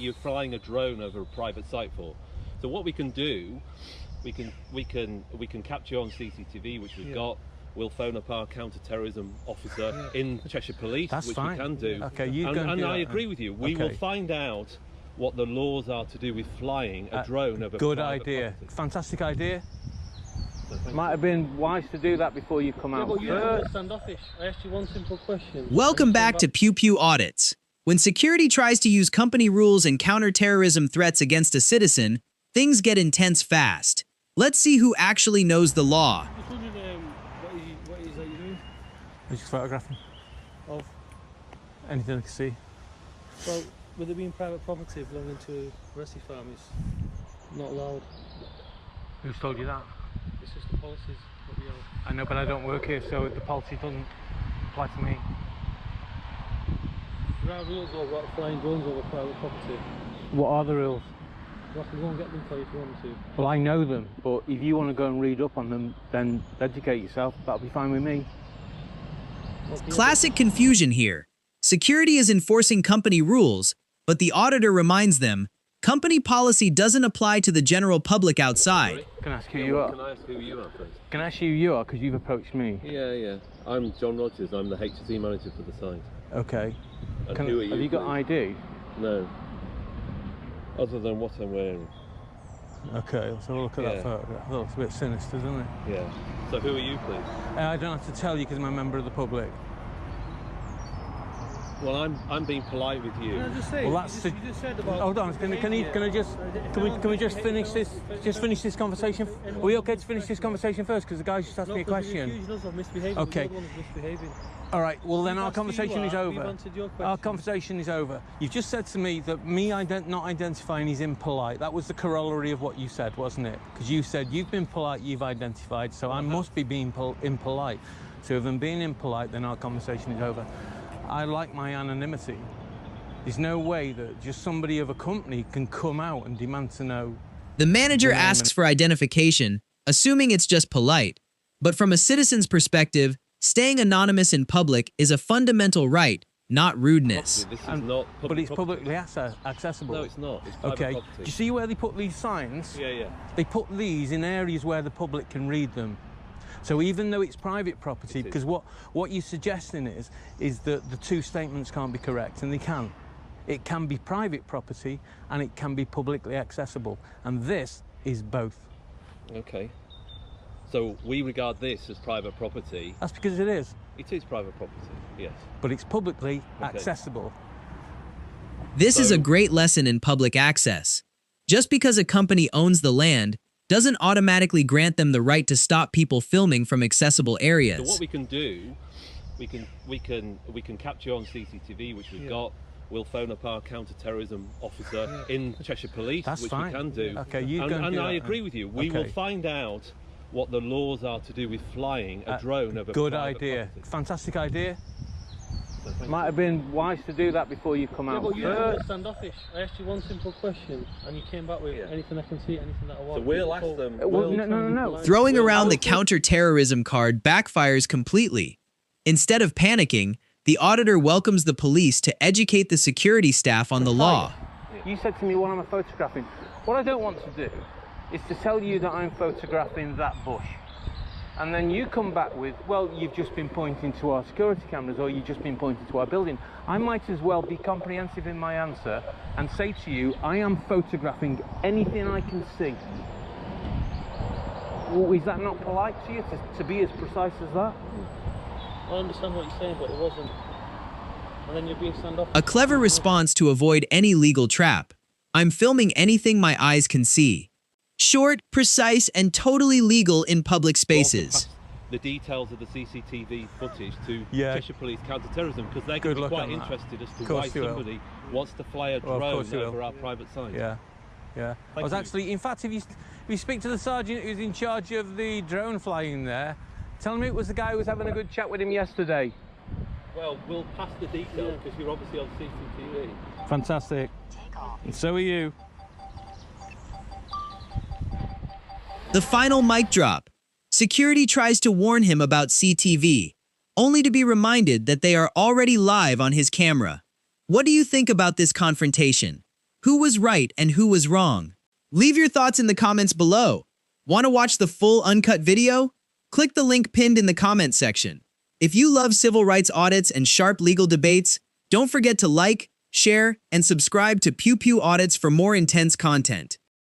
you're flying a drone over a private site for. So what we can do, we can capture on CCTV, which we've got. We'll phone up our counter-terrorism officer in Cheshire Police, which we can do. Okay, and I agree with you. We will find out what the laws are to do with flying a drone over good private idea. property. Fantastic idea. Might have been wise to do that before you come out. But you're standoffish. I asked you one simple question. Welcome back to PEWPEW Audits. When security tries to use company rules and counter-terrorism threats against a citizen, things get intense fast. Let's see who actually knows the law. Just wondering, what is that you're doing? I'm just photographing Of? anything I can see. Well, with it being private property belonging to Recipharm, it's not allowed. Who's told you that? It's just the policies that we have. I know, but I don't work here, so the policy doesn't apply to me. There are rules about flying drones over private property. What are the rules? Well, I can go and get them for you if you want me to. Well, I know them, but if you want to go and read up on them, then educate yourself. That'll be fine with me. Classic confusion here. Security is enforcing company rules, but the auditor reminds them, company policy doesn't apply to the general public outside. Can I ask who you are? Can I ask who you are first? Can I ask who you are? Because you've approached me. Yeah. I'm John Rogers. I'm the HSE manager for the site. Okay. And who are you? Have you got ID? No. Other than what I'm wearing. Okay, let's have a look at that photograph. That looks a bit sinister, doesn't it? Yeah. So who are you, please? I don't have to tell you because I'm a member of the public. Well, I'm being polite with you. Can I just say? Well, that's you just said about. Hold on. Can we just finish this? Just finish this conversation. Are we okay to finish this conversation first? Because the guy just asked me a question. You're accusing us of misbehaving. Okay. You're the one who's misbehaving. All right. Well, then our conversation is We've over. answered your question. Our conversation is over. You've just said to me that me not identifying is impolite. That was the corollary of what you said, wasn't it? Because you said you've been polite, you've identified, so I must be being impolite. So if I'm being impolite, then our conversation is over. I like my anonymity. There's no way that just somebody of a company can come out and demand to know. The manager asks for identification, assuming it's just polite. But from a citizen's perspective, staying anonymous in public is a fundamental right, not rudeness. This is not public but it's property. publicly accessible. No, it's not. It's private Okay. property. Do you see where they put these signs? Yeah. They put these in areas where the public can read them. So even though it's private property, because what you're suggesting is that the two statements can't be correct, and they can. It can be private property and it can be publicly accessible, and this is both. Okay. So we regard this as private property. That's because it is. It is private property, yes. But it's publicly accessible. This is a great lesson in public access. Just because a company owns the land doesn't automatically grant them the right to stop people filming from accessible areas. So what we can do, we can capture on CCTV, which we've got. We'll phone up our counter-terrorism officer in Cheshire Police, which we can do. Okay, and I agree with you. We will find out what the laws are to do with flying a drone over good private idea. property. Fantastic idea. Might have been wise to do that before you come out. But you're standoffish. I asked you one simple question, and you came back with anything I can see, anything that I want. So we'll ask them. No. Throwing around the counter-terrorism card backfires completely. Instead of panicking, the auditor welcomes the police to educate the security staff on the law. You said to me while I'm photographing, what I don't want to do is to tell you that I'm photographing that bush. And then you come back with, well, you've just been pointing to our security cameras, or you've just been pointing to our building. I might as well be comprehensive in my answer and say to you, I am photographing anything I can see. Well, is that not polite to you, to be as precise as that? I understand what you're saying, but it wasn't. And then you're being standoffish. A clever response to avoid any legal trap. I'm filming anything my eyes can see. Short, precise, and totally legal in public spaces. The details of the CCTV footage to Cheshire Police Counter-Terrorism, because they're going to be quite interested as to why somebody wants to fly a drone over our private site. Yeah. I was actually, in fact, if you speak to the sergeant who's in charge of the drone flying there, tell me it was the guy who was having a good chat with him yesterday. Well, we'll pass the details because you're obviously on CCTV. Fantastic. And so are you. The final mic drop. Security tries to warn him about CTV, only to be reminded that they are already live on his camera. What do you think about this confrontation? Who was right and who was wrong? Leave your thoughts in the comments below. Want to watch the full uncut video? Click the link pinned in the comment section. If you love civil rights audits and sharp legal debates, don't forget to like, share, and subscribe to PEWPEW Audits for more intense content.